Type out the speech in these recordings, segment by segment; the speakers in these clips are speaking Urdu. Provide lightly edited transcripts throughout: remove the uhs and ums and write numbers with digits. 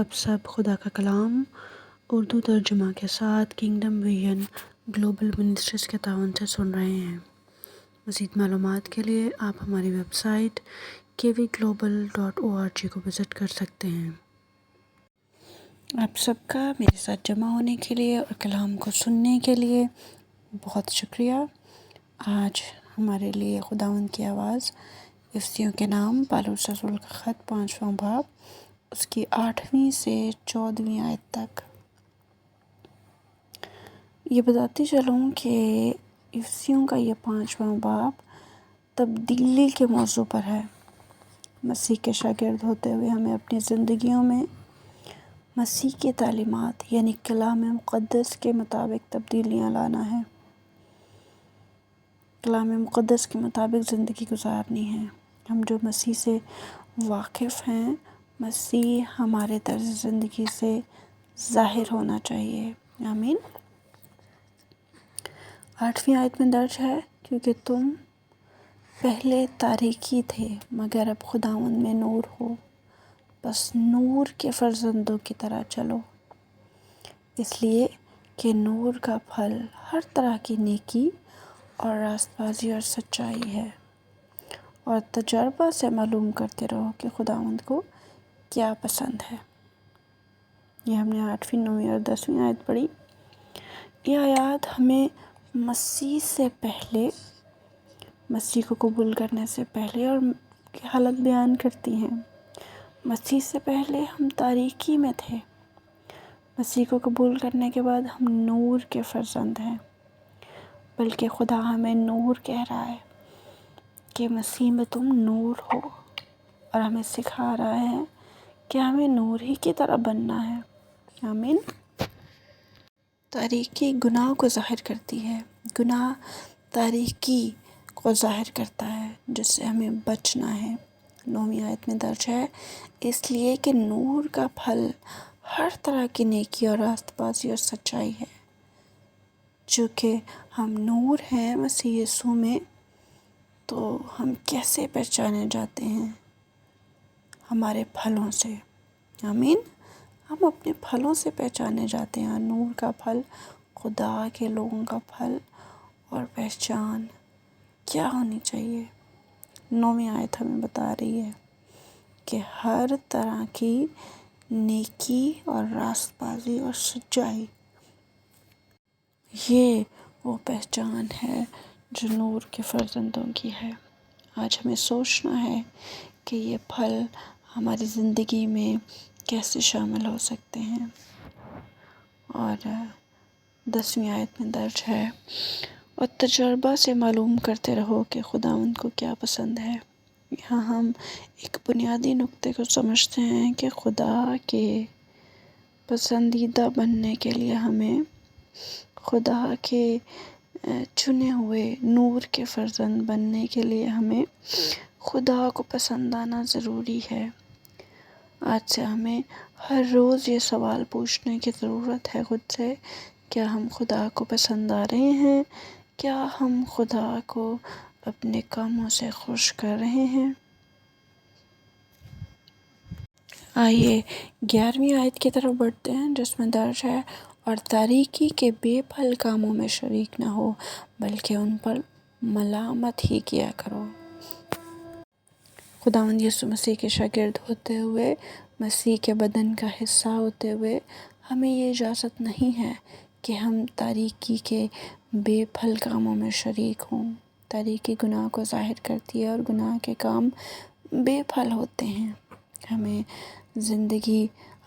آپ سب خدا کا کلام اردو ترجمہ کے ساتھ کنگڈم ویژن گلوبل منسٹریز کے تعاون سے سن رہے ہیں۔ مزید معلومات کے لیے آپ ہماری ویب سائٹ kvglobal.org کو وزٹ کر سکتے ہیں۔ آپ سب کا میرے ساتھ جمع ہونے کے لیے اور کلام کو سننے کے لیے بہت شکریہ۔ آج ہمارے لیے خداوند کی آواز افسیوں کے نام پالوس رسول کا خط 5واں باب اس کی 8ویں سے 14ویں آیت تک۔ یہ بتاتی چلوں کہ افسیوں کا یہ 5واں باب تبدیلی کے موضوع پر ہے۔ مسیح کے شاگرد ہوتے ہوئے ہمیں اپنی زندگیوں میں مسیح کی تعلیمات یعنی کلام مقدس کے مطابق تبدیلیاں لانا ہے، کلام مقدس کے مطابق زندگی گزارنی ہے۔ ہم جو مسیح سے واقف ہیں، مسیح ہمارے طرز زندگی سے ظاہر ہونا چاہیے۔ آمین۔ 8ویں آیت میں درج ہے، کیونکہ تم پہلے تاریکی تھے مگر اب خداوند میں نور ہو، بس نور کے فرزندوں کی طرح چلو، اس لیے کہ نور کا پھل ہر طرح کی نیکی اور راست بازی اور سچائی ہے، اور تجربہ سے معلوم کرتے رہو کہ خداوند کو کیا پسند ہے۔ یہ ہم نے 8ویں، 9ویں اور 10ویں آیت پڑھی۔ یہ آیات ہمیں مسیح سے پہلے، مسیح کو قبول کرنے سے پہلے اور کی حالت بیان کرتی ہیں۔ مسیح سے پہلے ہم تاریکی میں تھے، مسیح کو قبول کرنے کے بعد ہم نور کے فرزند ہیں، بلکہ خدا ہمیں نور کہہ رہا ہے کہ مسیح میں تم نور ہو، اور ہمیں سکھا رہا ہے کہ ہمیں نور ہی کی طرح بننا ہے۔ آمین۔ تاریکی گناہ کو ظاہر کرتی ہے، گناہ تاریکی کو ظاہر کرتا ہے جس سے ہمیں بچنا ہے۔ 9ویں آیت میں درج ہے، اس لیے کہ نور کا پھل ہر طرح کی نیکی اور راست بازی اور سچائی ہے۔ چونکہ ہم نور ہیں مسیح یسوع میں، تو ہم کیسے پہچانے جاتے ہیں؟ ہمارے پھلوں سے۔ آمین۔ ہم اپنے پھلوں سے پہچانے جاتے ہیں۔ نور کا پھل، خدا کے لوگوں کا پھل اور پہچان کیا ہونی چاہیے؟ 9ویں آیت ہمیں بتا رہی ہے کہ ہر طرح کی نیکی اور راست بازی اور سچائی، یہ وہ پہچان ہے جو نور کے فرزندوں کی ہے۔ آج ہمیں سوچنا ہے کہ یہ پھل ہماری زندگی میں کیسے شامل ہو سکتے ہیں۔ اور 10ویں آیت میں درج ہے، اور تجربہ سے معلوم کرتے رہو کہ خداوند کو کیا پسند ہے۔ یہاں ہم ایک بنیادی نقطے کو سمجھتے ہیں کہ خدا کے پسندیدہ بننے کے لیے ہمیں خدا کے چنے ہوئے نور کے فرزند بننے کے لیے ہمیں خدا کو پسند آنا ضروری ہے۔ آج سے ہمیں ہر روز یہ سوال پوچھنے کی ضرورت ہے خود سے، کیا ہم خدا کو پسند آ رہے ہیں؟ کیا ہم خدا کو اپنے کاموں سے خوش کر رہے ہیں؟ آئیے 11ویں آیت کی طرف بڑھتے ہیں جس میں درج ہے، اور تاریکی کے بے پھل کاموں میں شریک نہ ہو بلکہ ان پر ملامت ہی کیا کرو۔ خداوند یسوع مسیح کے شاگرد ہوتے ہوئے، مسیح کے بدن کا حصہ ہوتے ہوئے ہمیں یہ اجازت نہیں ہے کہ ہم تاریکی کے بے پھل کاموں میں شریک ہوں۔ تاریکی گناہ کو ظاہر کرتی ہے اور گناہ کے کام بے پھل ہوتے ہیں۔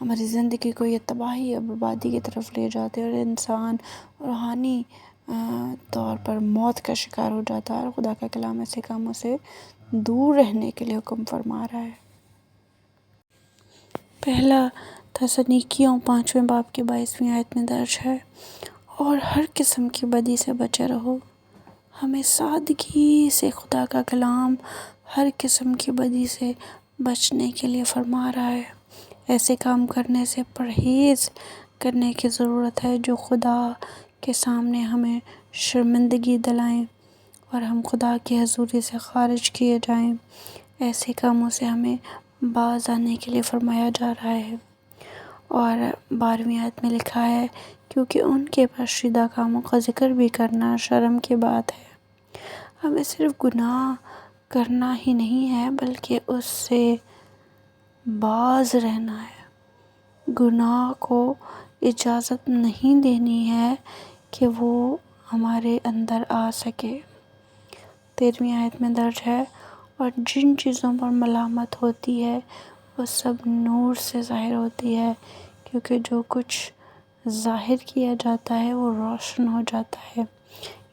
ہماری زندگی کو یہ تباہی اور بربادی کی طرف لے جاتے ہیں، اور انسان روحانی طور پر موت کا شکار ہو جاتا ہے، اور خدا کا کلام ایسے کاموں سے دور رہنے کے لیے حکم فرما رہا ہے۔ پہلا تسالونیکیوں 5ویں باب کی 22ویں آیت میں درج ہے، اور ہر قسم کی بدی سے بچے رہو۔ ہمیں سادگی سے خدا کا کلام ہر قسم کی بدی سے بچنے کے لیے فرما رہا ہے۔ ایسے کام کرنے سے پرہیز کرنے کی ضرورت ہے جو خدا کے سامنے ہمیں شرمندگی دلائیں اور ہم خدا کی حضوری سے خارج کیے جائیں۔ ایسے کاموں سے ہمیں باز آنے کے لیے فرمایا جا رہا ہے۔ اور 12ویں آیت میں لکھا ہے کیونکہ ان کے پاشیدہ کاموں کا ذکر بھی کرنا شرم کی بات ہے۔ ہمیں صرف گناہ کرنا ہی نہیں ہے بلکہ اس سے باز رہنا ہے۔ گناہ کو اجازت نہیں دینی ہے کہ وہ ہمارے اندر آ سکے۔ 13ویں آیت میں درج ہے اور جن چیزوں پر ملامت ہوتی ہے وہ سب نور سے ظاہر ہوتی ہے کیونکہ جو کچھ ظاہر کیا جاتا ہے وہ روشن ہو جاتا ہے۔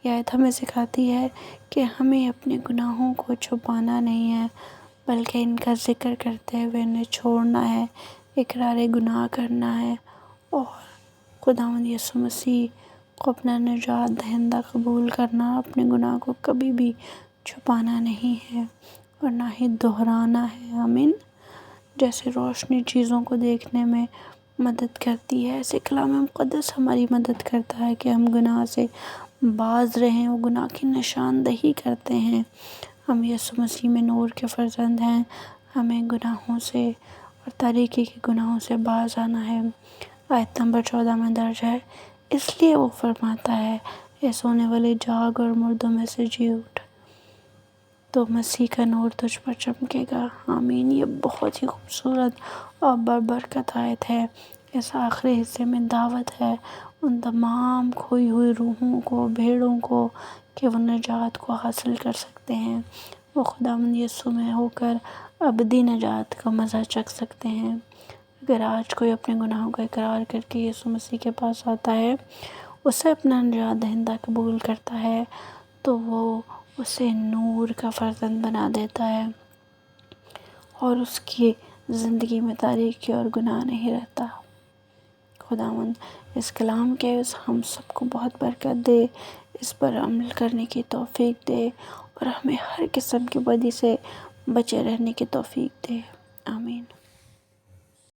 یہ آیت ہمیں سکھاتی ہے کہ ہمیں اپنے گناہوں کو چھپانا نہیں ہے بلکہ ان کا ذکر کرتے ہوئے انہیں چھوڑنا ہے، اقرار گناہ کرنا ہے اور خداوند یسوع مسیح کو اپنا نجات دہندہ قبول کرنا، اپنے گناہ کو کبھی بھی چھپانا نہیں ہے اور نہ ہی دہرانا ہے۔ آمین۔ جیسے روشنی چیزوں کو دیکھنے میں مدد کرتی ہے، ایسے کلام مقدس ہماری مدد کرتا ہے کہ ہم گناہ سے باز رہیں، وہ گناہ کی نشاندہی کرتے ہیں۔ ہم یسوع مسیح میں نور کے فرزند ہیں، ہمیں گناہوں سے اور تاریکی کے گناہوں سے باز آنا ہے۔ آیت نمبر 14 میں درج ہے اس لیے وہ فرماتا ہے اے سونے والے جاگ اور مردوں میں سے جی اٹھ، تو مسیح کا نور تجھ پر چمکے گا۔ آمین۔ یہ بہت ہی خوبصورت اور بابرکت آیت ہے۔ اس آخری حصے میں دعوت ہے ان تمام کھوئی ہوئی روحوں کو، بھیڑوں کو کہ وہ نجات کو حاصل کر سکتے ہیں، وہ خداوند یسوع میں ہو کر ابدی نجات کا مزہ چکھ سکتے ہیں۔ اگر آج کوئی اپنے گناہوں کا اقرار کر کے یسوع مسیح کے پاس آتا ہے، اسے اپنا نجات دہندہ قبول کرتا ہے تو وہ اسے نور کا فرزند بنا دیتا ہے اور اس کی زندگی میں تاریکی اور گناہ نہیں رہتا۔ خداوند اس کلام کے ہم سب کو بہت برکت دے، اس پر عمل کرنے کی توفیق دے اور ہمیں ہر قسم کی بدی سے بچے رہنے کی توفیق دے۔ آمین۔